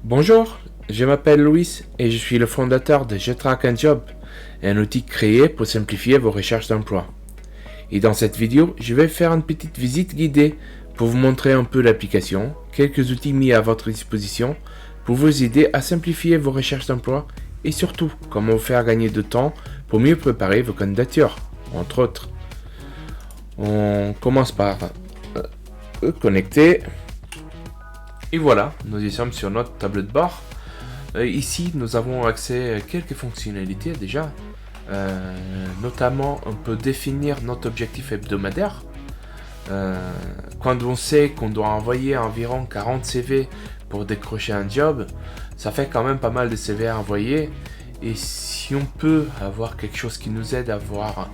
Bonjour, je m'appelle Louis et je suis le fondateur de GeTrack un Job, un outil créé pour simplifier vos recherches d'emploi. Et dans cette vidéo, je vais faire une petite visite guidée pour vous montrer un peu l'application, quelques outils mis à votre disposition pour vous aider à simplifier vos recherches d'emploi et surtout comment vous faire gagner de temps pour mieux préparer vos candidatures, entre autres. On commence par connecter. Et voilà, nous y sommes sur notre tableau de bord. Ici, nous avons accès à quelques fonctionnalités déjà. Notamment, on peut définir notre objectif hebdomadaire. Quand on sait qu'on doit envoyer environ 40 CV pour décrocher un job, ça fait quand même pas mal de CV à envoyer. Et si on peut avoir quelque chose qui nous aide à avoir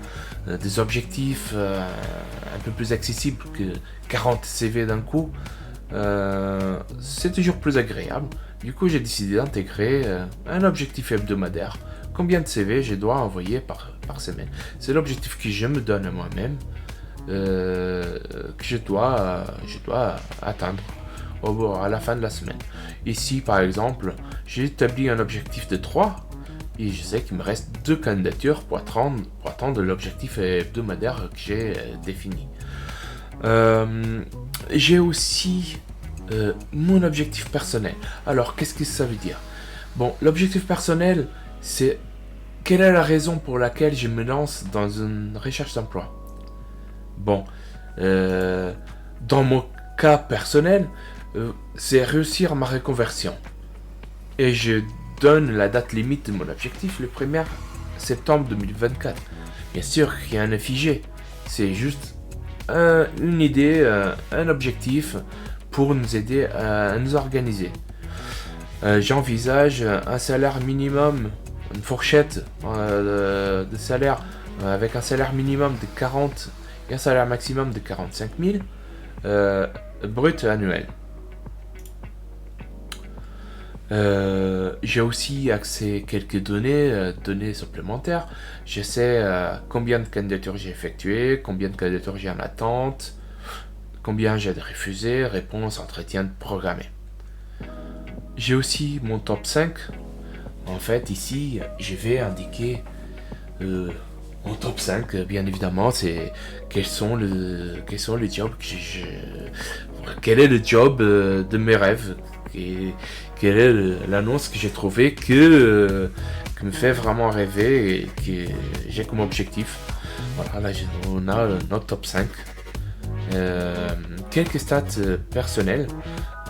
des objectifs un peu plus accessibles que 40 CV d'un coup, c'est toujours plus agréable. Du coup, j'ai décidé d'intégrer un objectif hebdomadaire. Combien de CV je dois envoyer par semaine. C'est l'objectif que je me donne à moi-même, que je dois atteindre à la fin de la semaine. Ici, par exemple, j'ai établi un objectif de 3 et je sais qu'il me reste 2 candidatures pour atteindre l'objectif hebdomadaire que j'ai défini. J'ai aussi mon objectif personnel. Alors, qu'est-ce que ça veut dire? Bon, l'objectif personnel, c'est quelle est la raison pour laquelle je me lance dans une recherche d'emploi. Bon, dans mon cas personnel, c'est réussir ma reconversion. Et je donne la date limite de mon objectif le 1er septembre 2024. Bien sûr, rien n'est figé. C'est juste une idée, un objectif pour nous aider à nous organiser. J'envisage un salaire minimum, une fourchette de salaire avec un salaire minimum de 40 et un salaire maximum de 45 000 brut annuel. J'ai aussi accès à quelques données supplémentaires. Je sais combien de candidatures j'ai effectuées, combien de candidatures j'ai en attente, combien j'ai de refusés, réponses, entretiens programmés. J'ai aussi mon top 5. En fait, ici, je vais indiquer mon top 5, bien évidemment, c'est quels sont les jobs quel est le job de mes rêves, quelle est l'annonce que j'ai trouvée qui me fait vraiment rêver et que j'ai comme objectif. Voilà, là on a notre top 5. Quelques stats personnelles.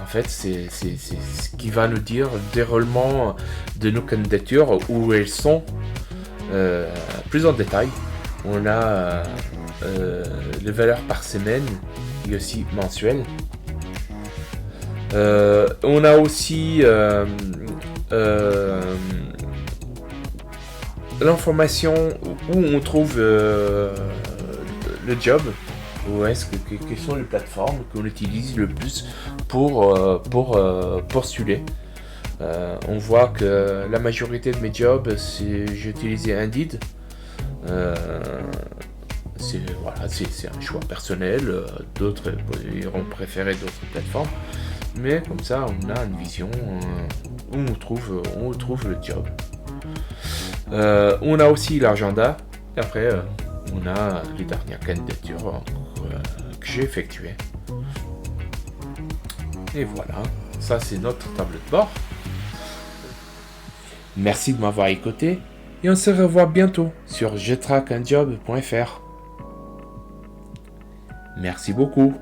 En fait, c'est ce qui va nous dire le déroulement de nos candidatures, où elles sont plus en détail. On a les valeurs par semaine et aussi mensuelles. On a aussi l'information où on trouve le job. Quelles sont les plateformes qu'on utilise le plus pour postuler. On voit que la majorité de mes jobs, j'ai utilisé Indeed. C'est un choix personnel. D'autres iront préférer d'autres plateformes. Mais comme ça, on a une vision où on trouve le job. On a aussi l'agenda. Et après, on a les dernières candidatures que j'ai effectuées. Et voilà, ça c'est notre tableau de bord. Merci de m'avoir écouté et on se revoit bientôt sur getrackunjob.fr. Merci beaucoup.